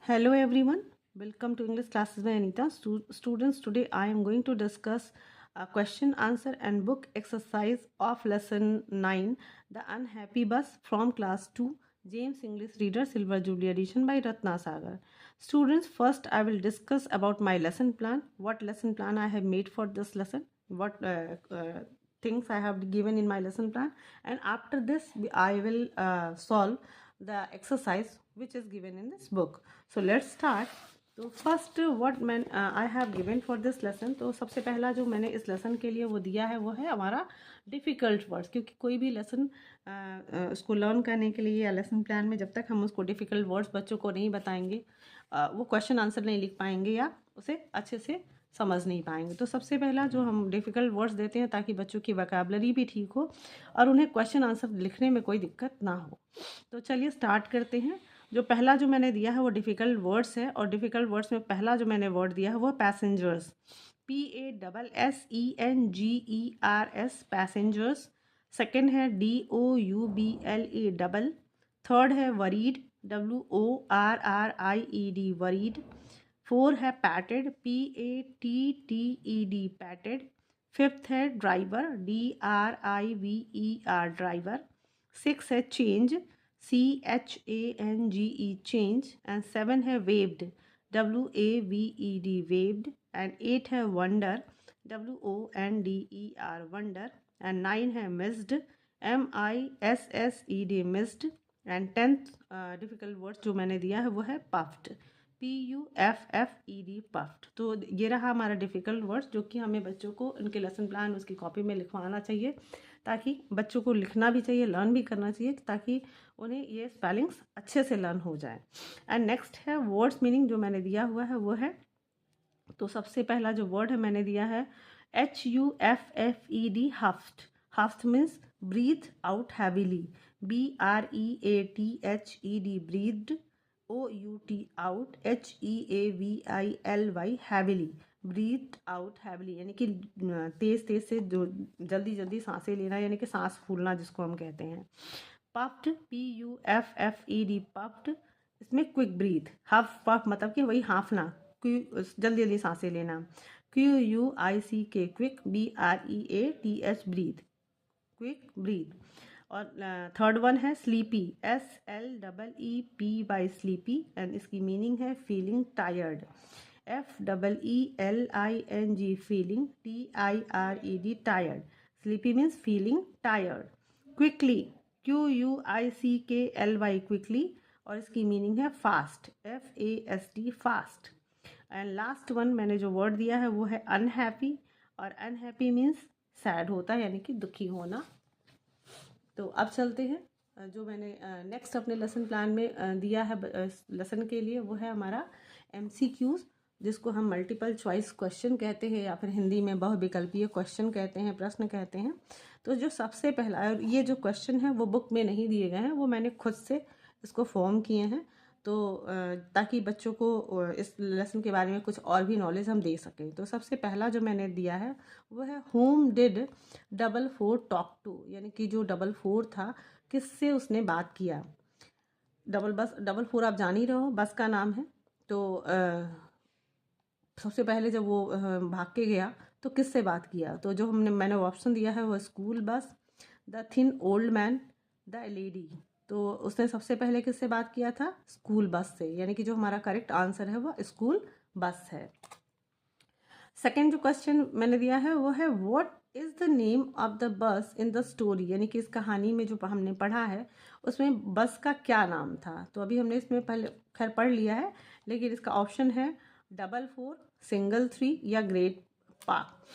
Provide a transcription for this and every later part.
Hello everyone, welcome to English classes by Anita. Students, today I am going to discuss a question, answer and book exercise of lesson 9, The Unhappy Bus from class 2, James English Reader Silver Jubilee edition by Ratna Sagar. Students, first I will discuss about my lesson plan, what lesson plan I have made for this lesson, what things I have given in my lesson plan, and after this I will solve the exercise which is given in this book. So let's start. तो first what मैं I have given for this lesson, तो सबसे पहला जो मैंने इस lesson के लिए वो दिया है वो है हमारा डिफ़िकल्ट वर्ड्स, क्योंकि कोई भी लेसन उसको लर्न करने के लिए या लेसन प्लान में जब तक हम उसको डिफ़िकल्ट वर्ड्स बच्चों को नहीं बताएंगे वो क्वेश्चन आंसर नहीं लिख पाएंगे या उसे अच्छे से समझ नहीं पाएंगे। तो सबसे पहला जो हम डिफ़िकल्ट वर्ड्स देते हैं ताकि बच्चों की वोकैबुलरी भी ठीक हो और उन्हें क्वेश्चन आंसर लिखने में कोई दिक्कत ना हो। तो चलिए स्टार्ट करते हैं। जो पहला जो मैंने दिया है वो डिफ़िकल्ट वर्ड्स है, और डिफ़िकल्ट वर्ड्स में पहला जो मैंने वर्ड दिया है वो पैसेंजर्स, PASSENGERS पैसेंजर्स। सेकेंड है DOUBLE, थर्ड है वरीड, WORRIED वरीड। फोर है पैटेड, PATTED पैटेड। फिफ्थ है ड्राइवर, DRIVER ड्राइवर। सिक्स है change, CHANGE change. And seven है waved, WAVED waved. And eight है wonder, WONDER wonder. And nine है missed, MISSED missed. And tenth difficult word जो मैंने दिया है वो है पफ्ड, PUFFED पफ्ड। तो ये रहा हमारा डिफ़िकल्ट वर्ड्स जो कि हमें बच्चों को उनके लेसन प्लान उसकी कॉपी में लिखवाना चाहिए, ताकि बच्चों को लिखना भी चाहिए, लर्न भी करना चाहिए, ताकि उन्हें ये स्पेलिंग्स अच्छे से लर्न हो जाए। एंड नेक्स्ट है वर्ड्स मीनिंग जो मैंने दिया हुआ है वो है, तो सबसे पहला जो वर्ड है मैंने दिया है HUFFED huffed. Huffed means breathe out heavily, BREATHED breathed, OUT out, HEAVILY heavily, breathe out heavily, यानी कि तेज तेज से जो जल्दी जल्दी सांसें लेना, यानी कि सांस फूलना जिसको हम कहते हैं। पफ्ड, PUFFED पफ्ड, इसमें क्विक ब्रीथ, हफ पफ मतलब कि वही हाँफना, जल्दी जल्दी सांसें लेना। QUICK quick, BREATH breath, quick breath. और थर्ड वन है स्लीपी, SLEEPY स्लीपी, एंड इसकी मीनिंग है feeling tired, FEELING feeling, TIRED tired. Sleepy means feeling tired. Quickly, QUICKLY quickly, और इसकी मीनिंग है fast, FAST fast. And last one मैंने जो word दिया है वो है अनहैप्पी, और अनहैप्पी मीन्स सैड होता है, यानी कि दुखी होना। तो अब चलते हैं जो मैंने नेक्स्ट अपने लेसन प्लान में दिया है लेसन के लिए, वो है हमारा MCQs, जिसको हम मल्टीपल चॉइस क्वेश्चन कहते हैं या फिर हिंदी में बहुविकल्पीय क्वेश्चन कहते हैं, प्रश्न कहते हैं। तो जो सबसे पहला, और ये जो क्वेश्चन है वो बुक में नहीं दिए गए हैं, वो मैंने खुद से इसको फॉर्म किए हैं, तो ताकि बच्चों को इस लेसन के बारे में कुछ और भी नॉलेज हम दे सकें। तो सबसे पहला जो मैंने दिया है वो है होम डिड 44 टॉक टू, यानी कि जो 44 था किससे उसने बात किया। 44 आप जान ही रहे हो, बस का नाम है। तो सबसे पहले जब वो भाग के गया तो किससे बात किया, तो जो मैंने ऑप्शन दिया है वो school bus, the thin old man, the lady. तो उसने सबसे पहले किससे बात किया था, स्कूल बस से, यानी कि जो हमारा करेक्ट आंसर है वो स्कूल बस है। सेकेंड जो क्वेश्चन मैंने दिया है वो है what is the name of the bus in the story, यानी कि इस कहानी में जो हमने पढ़ा है उसमें बस का क्या नाम था। तो अभी हमने इसमें पहले खैर पढ़ लिया है, लेकिन इसका ऑप्शन है 44, सिंगल 3 या ग्रेट पार्क।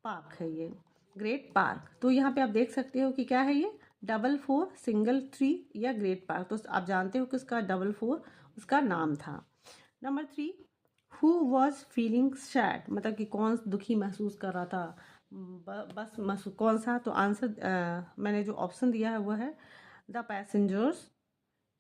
पार्क है ये, ग्रेट पार्क। तो यहाँ पे आप देख सकते हो कि क्या है ये 44, सिंगल 3 या ग्रेट पार्क। तो आप जानते हो कि उसका 44 उसका नाम था। Number 3, who was feeling sad, मतलब कि कौन दुखी महसूस कर रहा था, बस महसूस कौन सा। तो आंसर मैंने जो ऑप्शन दिया है वो है द पैसेंजर्स,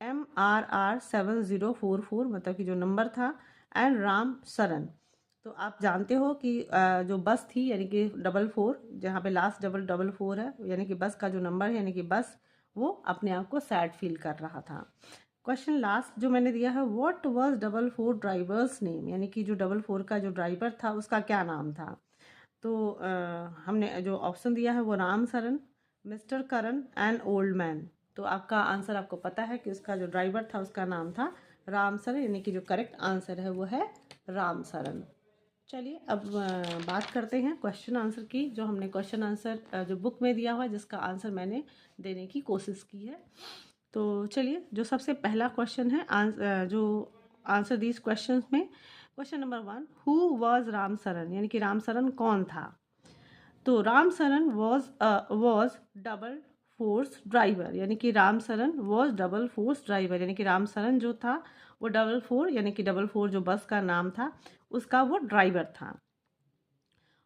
MRR 7044, मतलब कि जो नंबर था, एंड राम सरन। तो आप जानते हो कि जो बस थी यानी कि 44, जहाँ पे लास्ट 44 है, यानी कि बस का जो नंबर है, यानी कि बस वो अपने आप को सैड फील कर रहा था। क्वेश्चन लास्ट जो मैंने दिया है, व्हाट वाज 444 ड्राइवर्स नेम, यानी कि जो 444 का जो ड्राइवर था उसका क्या नाम था। तो हमने जो ऑप्शन दिया है वो Ram Saran, mister Karan and old man. तो आपका आंसर आपको पता है कि उसका जो ड्राइवर था उसका नाम था राम सरन, यानी कि जो करेक्ट आंसर है वो है राम सरन। चलिए अब बात करते हैं क्वेश्चन आंसर की, जो हमने क्वेश्चन आंसर जो बुक में दिया हुआ है जिसका आंसर मैंने देने की कोशिश की है। तो चलिए जो सबसे पहला क्वेश्चन है जो आंसर दीज क्वेश्चन में, question number 1, who was Ram Saran, यानी कि राम सरन कौन था। तो Ram Saran was double force driver, यानी कि Ram Saran was double force driver, यानी कि राम सरन जो था वो डबल फोर, यानी कि डबल फोर जो बस का नाम था उसका वो ड्राइवर था।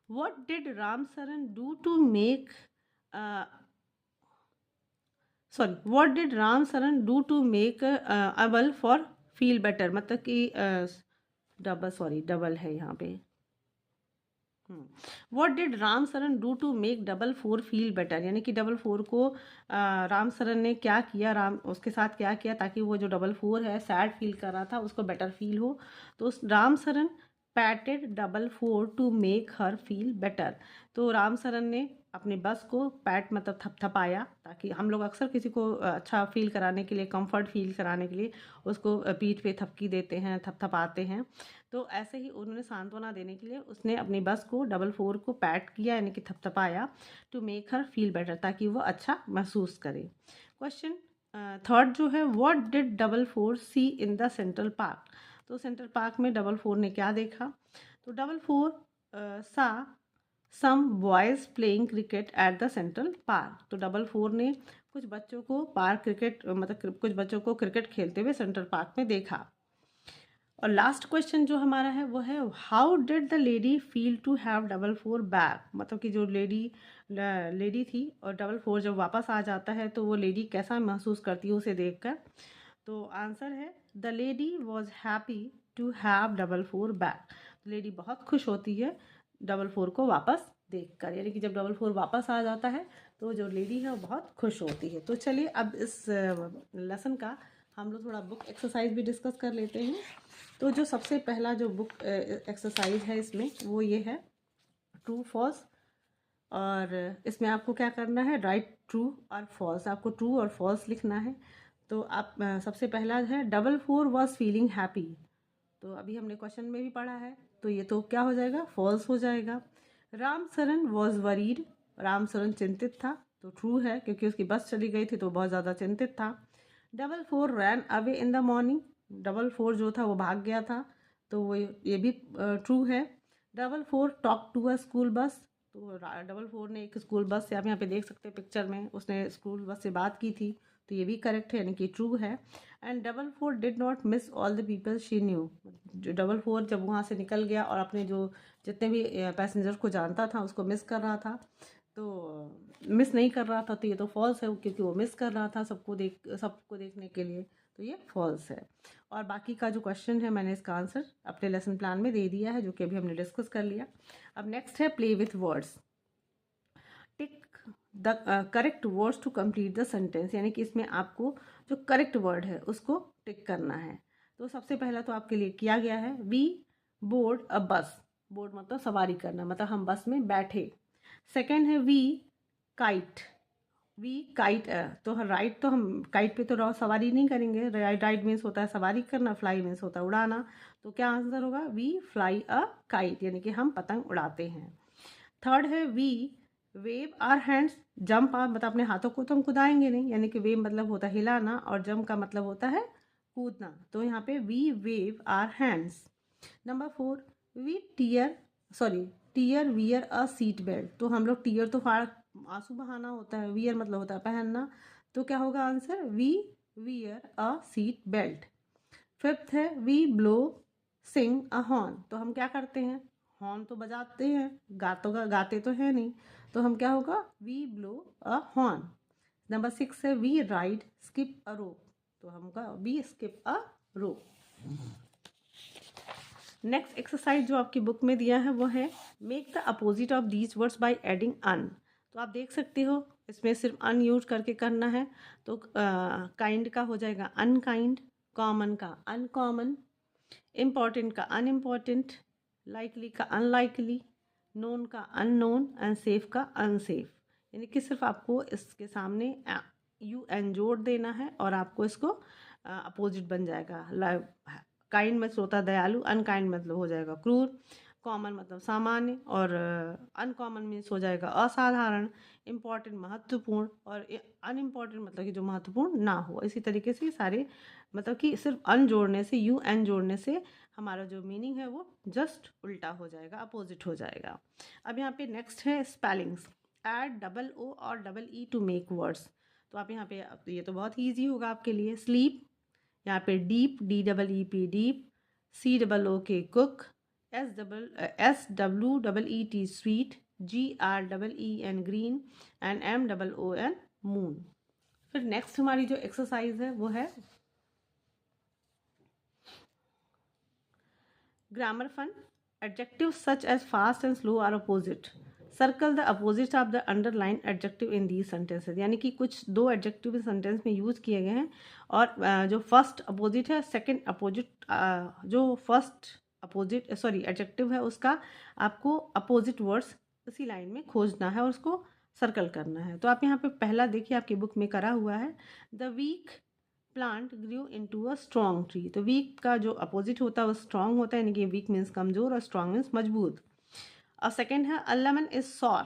What did Ram Saran do to make what did Ram Saran do to make Abel for feel better, मतलब कि डबल है यहाँ पे। What did Ram Saran do to make 444 feel better, यानी कि 444 को राम सरन ने क्या किया, उसके साथ क्या किया ताकि वो जो 444 है सैड फील कर रहा था उसको बेटर फील हो। तो उस Ram Saran patted 444 to make her feel better. तो राम सरन ने अपनी बस को पैट मतलब थपथपाया, ताकि हम लोग अक्सर किसी को अच्छा फील कराने के लिए, कंफर्ट फील कराने के लिए उसको पीठ पे थपकी देते हैं, थपथपाते हैं। तो ऐसे ही उन्होंने सांत्वना देने के लिए उसने अपनी बस को 444 को पैट किया, यानी कि थपथपाया, to make her feel better, ताकि वो अच्छा महसूस करे। क्वेश्चन थर्ड जो है, what did 444 see in the central park. तो सेंट्रल पार्क में 444 ने क्या देखा। तो 444 saw some boys playing cricket at the central park. तो 444 ने कुछ बच्चों को पार्क क्रिकेट मतलब कुछ बच्चों को क्रिकेट खेलते हुए सेंट्रल पार्क में देखा। और लास्ट क्वेश्चन जो हमारा है वो है, how did the lady feel to have 444 back, मतलब कि जो लेडी थी और 444 जब वापस आ जाता है तो वो लेडी कैसा महसूस करती है उसे देखकर। तो आंसर है, the lady was happy to have 444 back. Lady बहुत खुश होती है 444 को वापस देखकर, यानी कि जब 444 वापस आ जाता है तो जो लेडी है वो बहुत खुश होती है। तो चलिए अब इस लेसन का हम लोग थोड़ा बुक एक्सरसाइज भी डिस्कस कर लेते हैं। तो जो सबसे पहला जो बुक एक्सरसाइज है इसमें वो ये है, ट्रू फॉल्स। और इसमें आपको क्या करना है, राइट ट्रू और फॉल्स, आपको ट्रू और फॉल्स लिखना है। तो आप सबसे पहला है, 444 वॉज फीलिंग हैप्पी। तो अभी हमने क्वेश्चन में भी पढ़ा है, तो ये तो क्या हो जाएगा, फॉल्स हो जाएगा। राम सरन वॉज वरीड, राम सरन चिंतित था, तो ट्रू है क्योंकि उसकी बस चली गई थी तो बहुत ज़्यादा चिंतित था। 444 ran away in the morning, 444 जो था वो भाग गया था, तो वो ये भी ट्रू है। 444 talk to a school bus, तो 444 ने एक स्कूल बस से, आप यहाँ पे देख सकते हैं पिक्चर में, उसने स्कूल बस से बात की थी, तो ये भी करेक्ट है, यानी कि ट्रू है। And 444 did not miss all the people she knew, जो 444 जब वहाँ से निकल गया और अपने जो जितने भी पैसेंजर को जानता था उसको मिस कर रहा था, तो मिस नहीं कर रहा था, तो ये तो फॉल्स है क्योंकि वो मिस कर रहा था सबको देखने के लिए, तो ये फॉल्स है। और बाकी का जो क्वेश्चन है मैंने इसका आंसर अपने लेसन प्लान में दे दिया है, जो कि अभी हमने डिस्कस कर लिया। अब नेक्स्ट है play with words, tick the correct words to complete the sentence, यानी कि इसमें आपको जो करेक्ट वर्ड है उसको टिक करना है। तो सबसे पहला तो आपके लिए किया गया है, वी बोर्ड अ बस, बोर्ड मतलब सवारी करना, मतलब हम बस में बैठे। सेकेंड है, वी काइट, वी काइट, तो राइट, तो हम काइट पे तो सवारी नहीं करेंगे, राइट मीन्स होता है सवारी करना, फ्लाई मीन्स होता है उड़ाना, तो क्या आंसर होगा, वी फ्लाई अ काइट, यानी कि हम पतंग उड़ाते हैं। थर्ड है, we wave our hands, jump आप मतलब अपने हाथों को तो हम कुदाएंगे नहीं, यानी कि वेव मतलब होता है हिलाना और जंप का मतलब होता है कूदना, तो यहाँ पे we wave our hands. Number 4, we tear wear a seat belt, तो हम लोग टीयर तो आंसू बहाना होता है, वियर मतलब होता है पहनना, तो क्या होगा answer, we wear a seat belt. Fifth है, we blow sing a horn, तो हम क्या करते हैं, हॉर्न तो बजाते हैं, गाते तो है नहीं, तो हम क्या होगा, we blow a horn. Number 6 है, we ride skip a rope, तो हमका we skip a rope. Next exercise जो आपकी बुक में दिया है वो है, make the opposite of these words by adding un, तो आप देख सकते हो इसमें सिर्फ अन यूज करके करना है, तो काइंड का हो जाएगा अनकाइंड, कॉमन का अनकॉमन, इम्पॉर्टेंट का अनइम्पॉर्टेंट, लाइकली का अनलाइकली, नोन का अननोन एंड सेफ का अनसेफ। यानी कि सिर्फ आपको इसके सामने यू एन जोड़ देना है और आपको इसको अपोजिट बन जाएगा। काइंड मतलब होता है दयालु, अनकाइंड मतलब हो जाएगा क्रूर, कॉमन मतलब सामान्य, और अनकॉमन मीन्स हो जाएगा असाधारण, इम्पॉर्टेंट महत्वपूर्ण, और अनइम्पॉर्टेंट मतलब कि जो महत्वपूर्ण ना हो। इसी तरीके से सारे मतलब कि सिर्फ अन जोड़ने से, यू एन जोड़ने से हमारा जो मीनिंग है वो जस्ट उल्टा हो जाएगा, अपोजिट हो जाएगा। अब यहाँ पे नेक्स्ट है स्पेलिंग्स। ऐड डबल ओ और double E to make words. तो आप यहाँ पे, ये तो बहुत ईजी होगा आपके लिए। स्लीप, यहाँ पे deep, D double E P deep, C double O K cook, S W double E T sweet, G R double E N green, and M double O N moon. फिर next हमारी जो exercise है वो है grammar fun. Adjective such as fast and slow are opposite. Circle the opposite of the underline adjective in these sentences. यानी कि कुछ दो एडजेक्टिव इस सेंटेंस में यूज किए गए हैं, और जो फर्स्ट अपोजिट है, सेकंड अपोजिट, जो फर्स्ट अपोजिट सॉरी एडजेक्टिव है उसका आपको अपोजिट वर्ड्स उसी लाइन में खोजना है और उसको सर्कल करना है। तो आप यहाँ पे पहला देखिए, आपकी बुक में करा हुआ है, the weak plant grew into a strong tree. तो वीक का जो अपोजिट होता है वो स्ट्रॉन्ग होता है, यानी कि वीक मीन्स कमजोर और स्ट्रॉन्ग मीन्स मजबूत। और सेकेंड है अ लेमन इज सॉर।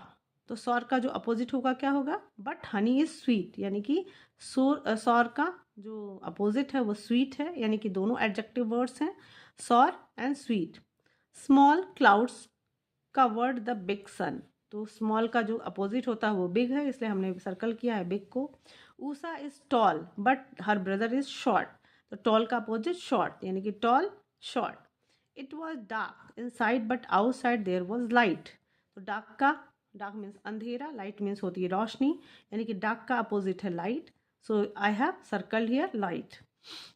तो सॉर का जो अपोजिट होगा क्या होगा, बट हनी इज स्वीट। यानी कि सॉर का जो अपोजिट है वो स्वीट है, यानी कि दोनों एडजेक्टिव वर्ड्स हैं, sour and sweet. Small clouds covered the big sun. तो स्मॉल का जो अपोजिट होता है वो बिग है, इसलिए हमने सर्कल किया है बिग को। Usha is tall but her brother is short. तो टॉल का अपोजिट शॉर्ट, यानी कि tall short. It was dark inside but outside there was light. तो डार्क मीन्स अंधेरा, लाइट मीन्स होती है रोशनी, यानी कि डार्क का अपोजिट है light. So I have circled here light.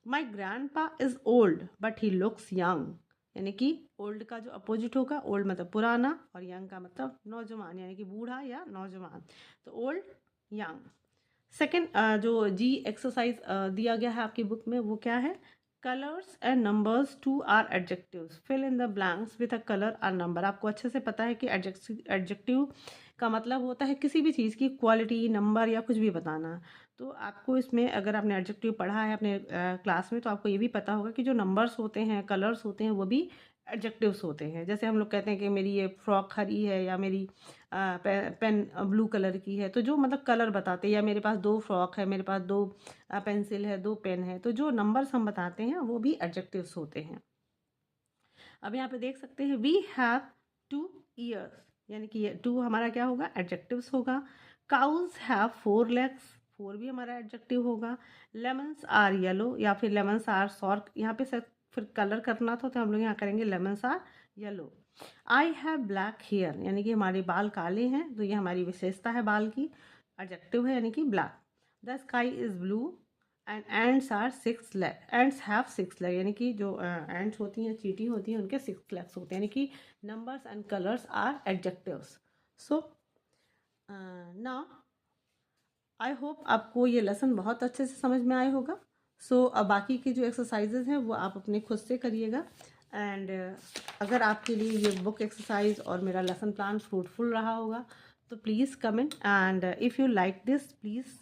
My grandpa is old but he looks young. यानी कि ओल्ड का जो अपोजिट होगा, ओल्ड मतलब पुराना और यंग का मतलब नौजवान, यानी कि बूढ़ा या नौजवान। तो ओल्ड, यंग। सेकेंड जो जी एक्सरसाइज दिया गया है आपकी बुक में वो क्या है, colours and numbers too are adjectives, fill in the blanks with a colour or number. आपको अच्छे से पता है कि एडजेक्टिव का मतलब होता है किसी भी चीज़ की क्वालिटी, नंबर या कुछ भी बताना। तो आपको इसमें अगर आपने एडजेक्टिव पढ़ा है अपने क्लास में, तो आपको ये भी पता होगा कि जो नंबर्स होते हैं, कलर्स होते हैं, वो भी एडजेक्टिव्स होते हैं। जैसे हम लोग कहते हैं कि मेरी ये फ्रॉक हरी है, या मेरी पेन ब्लू कलर की है, तो जो मतलब कलर बताते हैं, या मेरे पास 2 फ्रॉक है, मेरे पास 2 पेंसिल है, 2 पेन है, तो जो नंबर्स हम बताते हैं वो भी एडजेक्टिव्स होते हैं। अब यहाँ पे देख सकते हैं वी हैव 2 ईयर्स, यानी कि ये 2 हमारा क्या होगा, एडजेक्टिव्स होगा। काउज हैव 4 लेग्स, 4 भी हमारा एडजेक्टिव होगा। लेमन्स आर येलो, या फिर लेमन्स आर सॉर, यहाँ पे फिर कलर करना था तो हम लोग यहाँ करेंगे lemons are yellow. I have black hair, यानी कि हमारे बाल काले हैं, तो ये हमारी विशेषता है बाल की, एडजेक्टिव है यानी कि black. The sky is blue and ants are 6 leg, ants have 6 leg, यानी कि जो एंड्स होती हैं, चींटी होती हैं, उनके 6 लेग्स होते हैं, यानी कि numbers and colours are adjectives. So now I hope आपको ये लेसन बहुत अच्छे से समझ में आया होगा। सो अब बाकी की जो एक्सरसाइजेज हैं वो आप अपने खुद से करिएगा। एंड अगर आपके लिए ये बुक एक्सरसाइज और मेरा लेसन प्लान फ्रूटफुल रहा होगा तो please comment, and if you like this please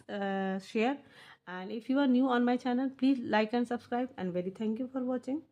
share, and if you are new on my channel please like and subscribe, and very thank you for watching.